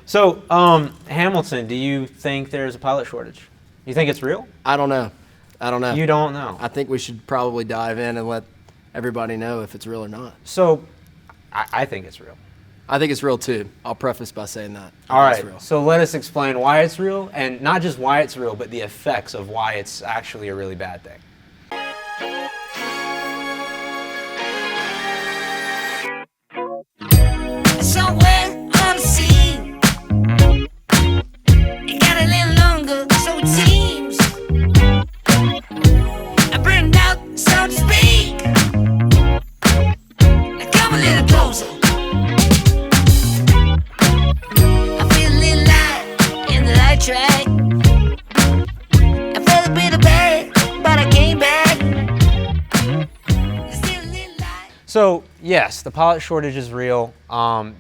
So, Hamilton, do you think there's a pilot shortage? You think it's real? I don't know. You don't know. I think we should probably dive in and let everybody know if it's real or not. So, I think it's real. I think it's real too. I'll preface by saying that. All right. Real. So let us explain why it's real, and not just why it's real, but the effects of why it's actually a really bad thing. Somewhere on the sea, it got a little longer, so it seems. I burned out, so to speak. Now come a little closer. I feel a little light in the light track. I felt a bit of bad, but I came back. There's still a little light. So yes, the pilot shortage is real.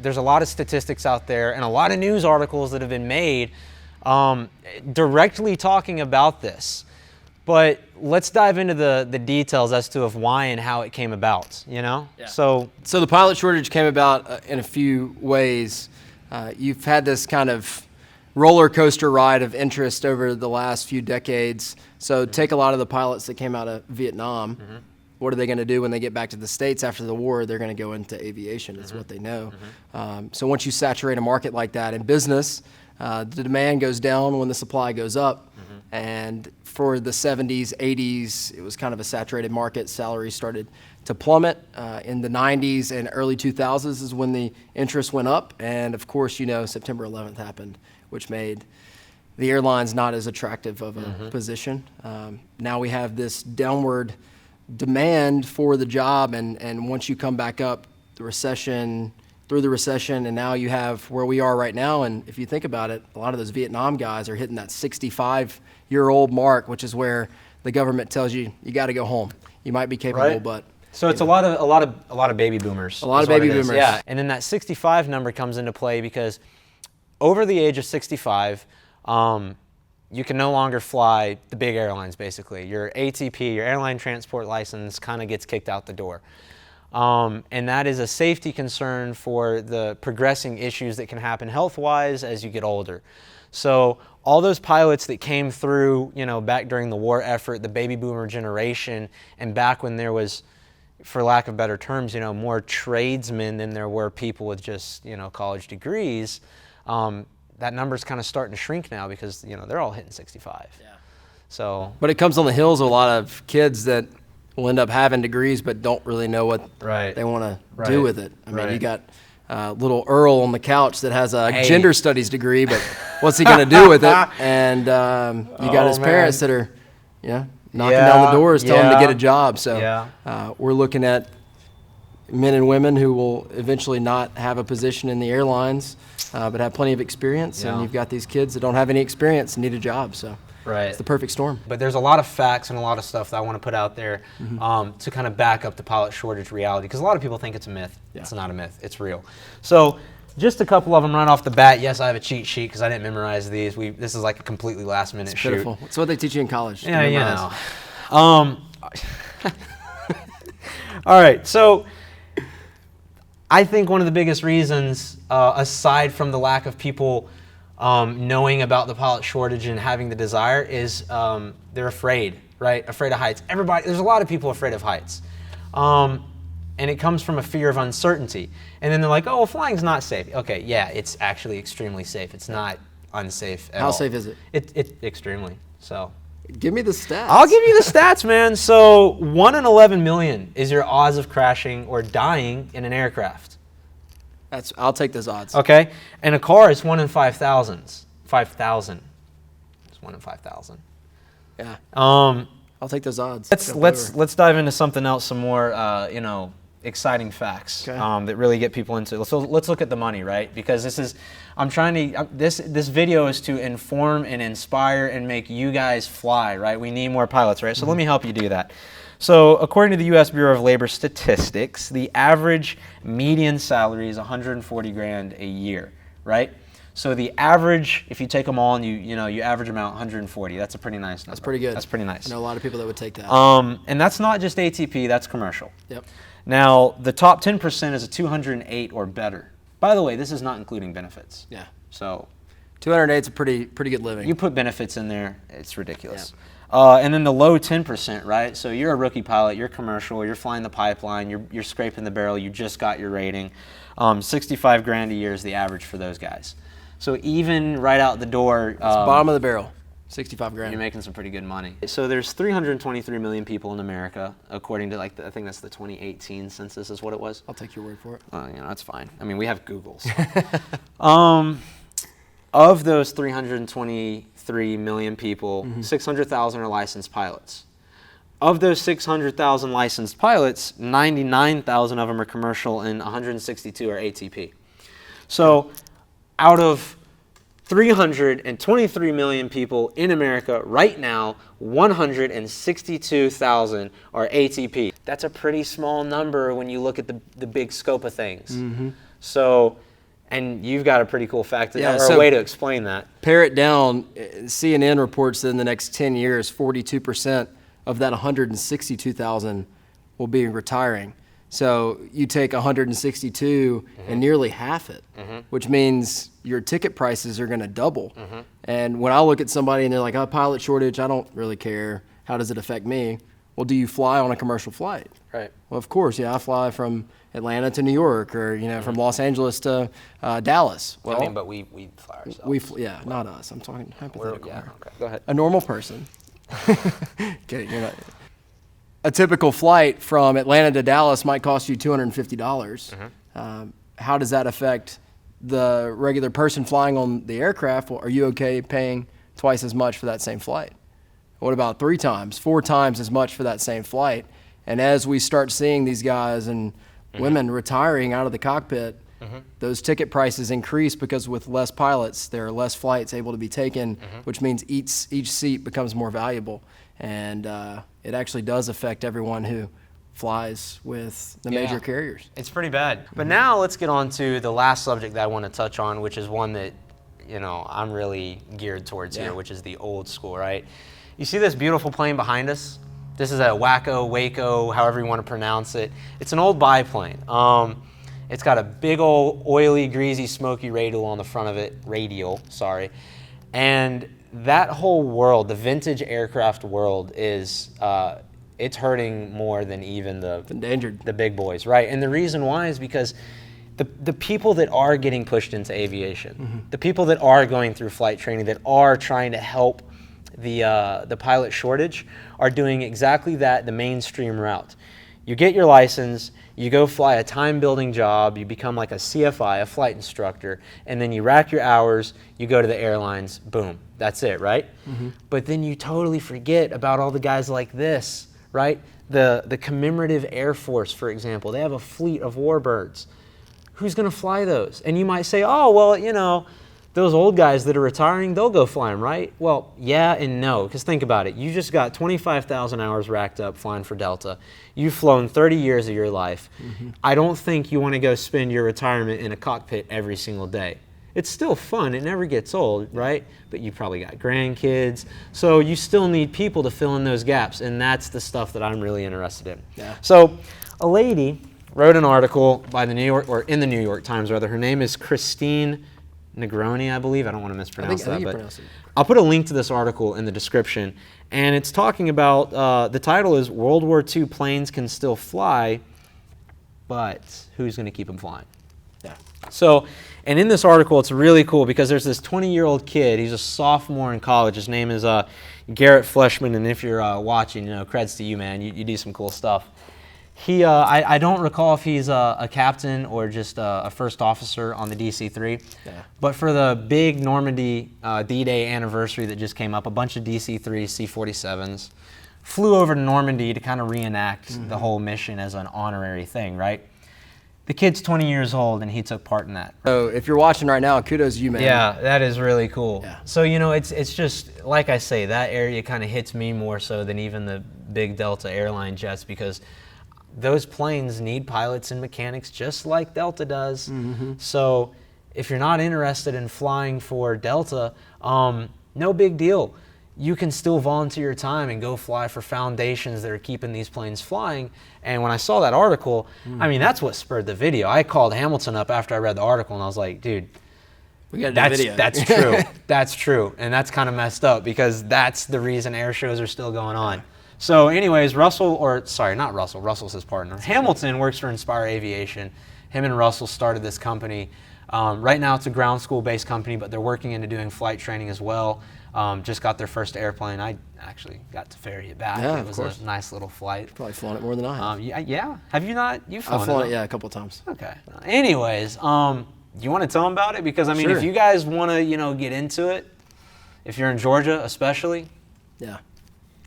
There's a lot of statistics out there and a lot of news articles that have been made directly talking about this. But let's dive into the details as to of why and how it came about, you know? Yeah. So the pilot shortage came about in a few ways. You've had this kind of roller coaster ride of interest over the last few decades. So take a lot of the pilots that came out of Vietnam. Mm-hmm. What are they going to do when they get back to the States after the war? They're going to go into aviation. It's Mm-hmm. what they know. So once you saturate a market like that in business, the demand goes down when the supply goes up. Mm-hmm. And for the 70s, 80s, it was kind of a saturated market. Salaries started to plummet. In the 90s and early 2000s is when the interest went up. And of course, you know, September 11th happened, which made the airlines not as attractive of a position. Now we have this downward demand for the job, and once you come back up through the recession, and now you have where we are right now. And if you think about it, a lot of those Vietnam guys are hitting that 65-year-old mark, which is where the government tells you got to go home. You might be capable, Right. but So it's a lot of baby boomers. A lot is of what baby it is. boomers. Yeah, and then that 65 number comes into play because over the age of 65, you can no longer fly the big airlines. Basically, your ATP, your airline transport license, kind of gets kicked out the door, and that is a safety concern for the progressing issues that can happen health-wise as you get older. So all those pilots that came through, you know, back during the war effort, the baby boomer generation, and back when there was, for lack of better terms, you know, more tradesmen than there were people with just, you know, college degrees, that number's kind of starting to shrink now because, you know, they're all hitting 65. Yeah. So. But it comes on the heels of a lot of kids that will end up having degrees but don't really know what Right. they want to Right. do with it. I mean, Right. you got little Earl on the couch that has a gender studies degree, but what's he going to do with it? And you got his parents that are, knocking down the doors, telling him to get a job. So we're looking at men and women who will eventually not have a position in the airlines, but have plenty of experience. Yeah. And you've got these kids that don't have any experience and need a job. So Right. it's the perfect storm. But there's a lot of facts and a lot of stuff that I want to put out there to kind of back up the pilot shortage reality, because a lot of people think it's a myth. Yeah. It's not a myth. It's real. So just a couple of them right off the bat. Yes, I have a cheat sheet because I didn't memorize these. This is like a completely last-minute shoot. Pitiful. It's what they teach you in college. to Yeah, you memorize. know. All right, so I think one of the biggest reasons, aside from the lack of people knowing about the pilot shortage and having the desire, is they're afraid, right? Afraid of heights. There's a lot of people afraid of heights. And it comes from a fear of uncertainty. And then they're like, oh, well, flying's not safe. Okay, yeah, it's actually extremely safe. It's not unsafe at all. How safe is it? It extremely, so. Give me the stats. I'll give you the stats, man. So 1 in 11 million is your odds of crashing or dying in an aircraft. I'll take those odds. Okay? And a car is 1 in 5,000. 5,000. It's 1 in 5,000. Yeah. Um, I'll take those odds. let's dive into something else, some more exciting facts Okay. that really get people into it. So let's look at the money, right? Because this video is to inform and inspire and make you guys fly, right? We need more pilots, right? So let me help you do that. So according to the U.S. Bureau of Labor Statistics, the average median salary is $140,000 a year, right? So the average, if you take them all and you average them out 140, that's a pretty nice number. That's pretty good. That's pretty nice. I know a lot of people that would take that. And that's not just ATP, that's commercial. Yep. Now, the top 10% is a 208 or better. By the way, this is not including benefits. Yeah. So 208 is a pretty good living. you put benefits in there, it's ridiculous. And then the low 10%, right? So you're a rookie pilot, you're commercial, you're flying the pipeline, you're scraping the barrel, you just got your rating. 65 grand a year is the average for those guys. So even right out the door, Bottom of the barrel, 65 grand. you're making some pretty good money. So there's 323 million people in America, according to I think that's the 2018 census is what it was. I'll take your word for it. That's fine. I mean, we have Google's. Of those 323 million people, 600,000 are licensed pilots. Of those 600,000 licensed pilots, 99,000 of them are commercial and 162 are ATP. So out of 323 million people in America right now, 162,000 are ATP. That's a pretty small number when you look at the big scope of things. So, and you've got a pretty cool fact, or a way to explain that. Pare it down, CNN reports that in the next 10 years, 42% of that 162,000 will be retiring. So you take 162 and nearly half it, which means your ticket prices are going to double. And when I look at somebody and they're like, pilot shortage, I don't really care. How does it affect me? Well, do you fly on a commercial flight? Right. Well, of course, I fly from Atlanta to New York, or from Los Angeles to Dallas. Well, I mean, but we fly ourselves. not us. I'm talking hypothetical. Yeah, okay, go ahead. A normal person. Kidding, you're not. A typical flight from Atlanta to Dallas might cost you $250. How does that affect the regular person flying on the aircraft? Well, are you okay paying twice as much for that same flight? What about 3 times, 4 times as much for that same flight? And as we start seeing these guys and women retiring out of the cockpit, those ticket prices increase because with less pilots, there are less flights able to be taken, which means each seat becomes more valuable. And it actually does affect everyone who flies with the major carriers. It's pretty bad. But now let's get on to the last subject that I want to touch on, which is one that, I'm really geared towards here, which is the old school, right? You see this beautiful plane behind us? This is a Waco, however you want to pronounce it. It's an old biplane. It's got a big old oily, greasy, smoky radial on the front of it. And that whole world, the vintage aircraft world, is it's hurting more than even the big boys, right? And the reason why is because the people that are getting pushed into aviation, the people that are going through flight training, that are trying to help the pilot shortage, are doing exactly that, the mainstream route. You get your license, you go fly a time-building job, you become like a CFI, a flight instructor, and then you rack your hours, you go to the airlines, boom, that's it, right? But then you totally forget about all the guys like this, right? The commemorative Air Force, for example, they have a fleet of warbirds. Who's gonna fly those? And you might say, oh, well, those old guys that are retiring, they'll go fly them, right? Well, yeah and no, because think about it. You just got 25,000 hours racked up flying for Delta. You've flown 30 years of your life. I don't think you want to go spend your retirement in a cockpit every single day. It's still fun. It never gets old, right? But you probably got grandkids. So you still need people to fill in those gaps, and that's the stuff that I'm really interested in. Yeah. So a lady wrote an article by in the New York Times, rather. Her name is Christine Negroni, I believe. I don't want to mispronounce I think you that, pronounce it. I'll put a link to this article in the description. And it's talking about, the title is World War II Planes Can Still Fly, but who's going to keep them flying? Yeah. So, and in this article, it's really cool because there's this 20-year-old kid. He's a sophomore in college. His name is Garrett Fleshman, and if you're watching, creds to you, man. You do some cool stuff. I don't recall if he's a captain or just a first officer on the DC-3, but for the big Normandy D-Day anniversary that just came up, a bunch of DC-3s, C-47s, flew over to Normandy to kind of reenact the whole mission as an honorary thing, right? The kid's 20 years old, and he took part in that. So if you're watching right now, kudos to you, man. Yeah, that is really cool. Yeah. So, it's just, like I say, that area kind of hits me more so than even the big Delta airline jets, because those planes need pilots and mechanics just like Delta does. So if you're not interested in flying for Delta, no big deal. You can still volunteer your time and go fly for foundations that are keeping these planes flying. And when I saw that article, I mean, that's what spurred the video. I called Hamilton up after I read the article, and I was like, dude, We got a video. That's true. That's true. And that's kind of messed up because that's the reason air shows are still going on. So anyways, Russell's his partner. Hamilton works for Inspire Aviation. Him and Russell started this company. Right now it's a ground school-based company, but they're working into doing flight training as well. Just got their first airplane. I actually got to ferry it back. Yeah, it was a nice little flight. Probably flown it more than I have. Yeah. Have you not? You've flown I've flown it? it, yeah, a couple of times. Okay. Anyways, you want to tell them about it? Because, I mean, Sure. if you guys want to, get into it, if you're in Georgia especially, Yeah.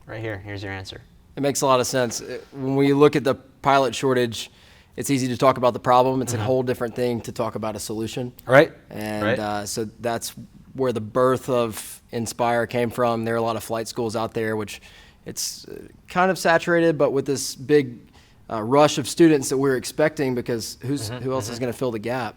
right here, here's your answer. It makes a lot of sense. When we look at the pilot shortage, it's easy to talk about the problem. It's a whole different thing to talk about a solution. Right? And so that's where the birth of Inspire came from. There are a lot of flight schools out there, which it's kind of saturated, but with this big rush of students that we're expecting, because who else is going to fill the gap?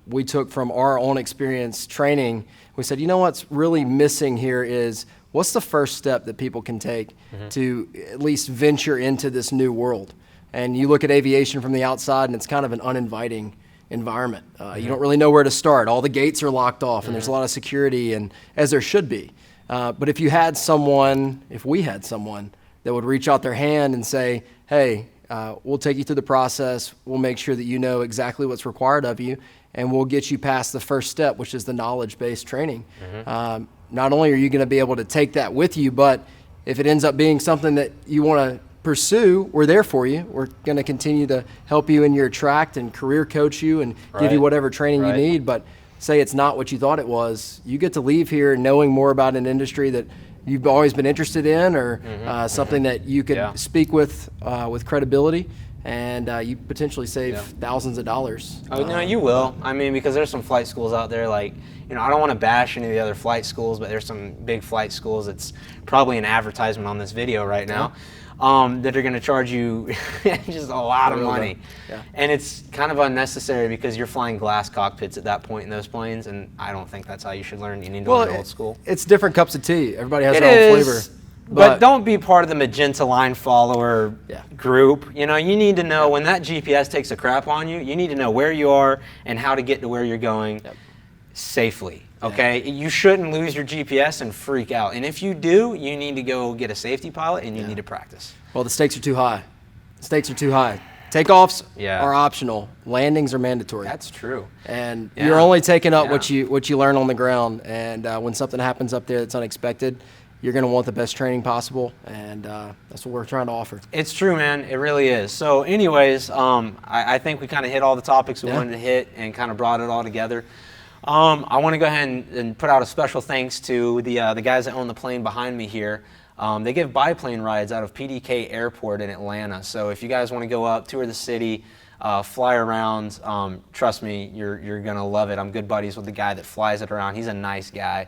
We took from our own experience training, we said, what's really missing here is what's the first step that people can take to at least venture into this new world? And you look at aviation from the outside and it's kind of an uninviting environment. You don't really know where to start. All the gates are locked off and there's a lot of security, and as there should be. But if we had someone that would reach out their hand and say, hey, we'll take you through the process. We'll make sure that you know exactly what's required of you, and we'll get you past the first step, which is the knowledge-based training. Not only are you going to be able to take that with you, but if it ends up being something that you want to pursue, we're there for you. We're going to continue to help you in your track and career coach you and give you whatever training you need. But say it's not what you thought it was, you get to leave here knowing more about an industry that you've always been interested in, or something that you could speak with credibility, and you potentially save thousands of dollars. Oh, no, you will. I mean, because there's some flight schools out there, like, I don't want to bash any of the other flight schools, but there's some big flight schools. It's probably an advertisement on this video right now. That are going to charge you just a lot of money. And it's kind of unnecessary because you're flying glass cockpits at that point in those planes, and I don't think that's how you should learn. You need to learn old school. It's different cups of tea. Everybody has their own flavor. But don't be part of the magenta line follower group. You need to know when that GPS takes a crap on you, you need to know where you are and how to get to where you're going safely. Okay, you shouldn't lose your GPS and freak out. And if you do, you need to go get a safety pilot and you need to practice. Well, the stakes are too high. Takeoffs are optional. Landings are mandatory. That's true. And you're only taking up what you learn on the ground. And when something happens up there that's unexpected, you're going to want the best training possible, and that's what we're trying to offer. It's true, man. It really is. So anyways, I think we kind of hit all the topics we wanted to hit and kind of brought it all together. I want to go ahead and put out a special thanks to the guys that own the plane behind me here. They give biplane rides out of PDK Airport in Atlanta. So if you guys want to go up, tour the city, fly around, trust me, you're going to love it. I'm good buddies with the guy that flies it around. He's a nice guy.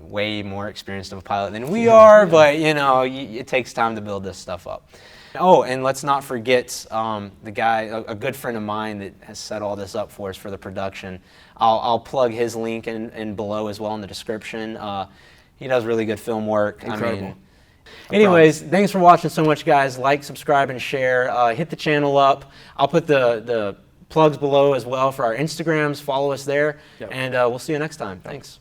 Way more experienced of a pilot than we are, but it takes time to build this stuff up. Oh, and let's not forget the guy, a good friend of mine that has set all this up for us for the production. I'll plug his link in below as well in the description. He does really good film work. Incredible. Anyways, thanks for watching so much, guys. Like, subscribe, and share. Hit the channel up. I'll put the plugs below as well for our Instagrams. Follow us there, and we'll see you next time. Thanks.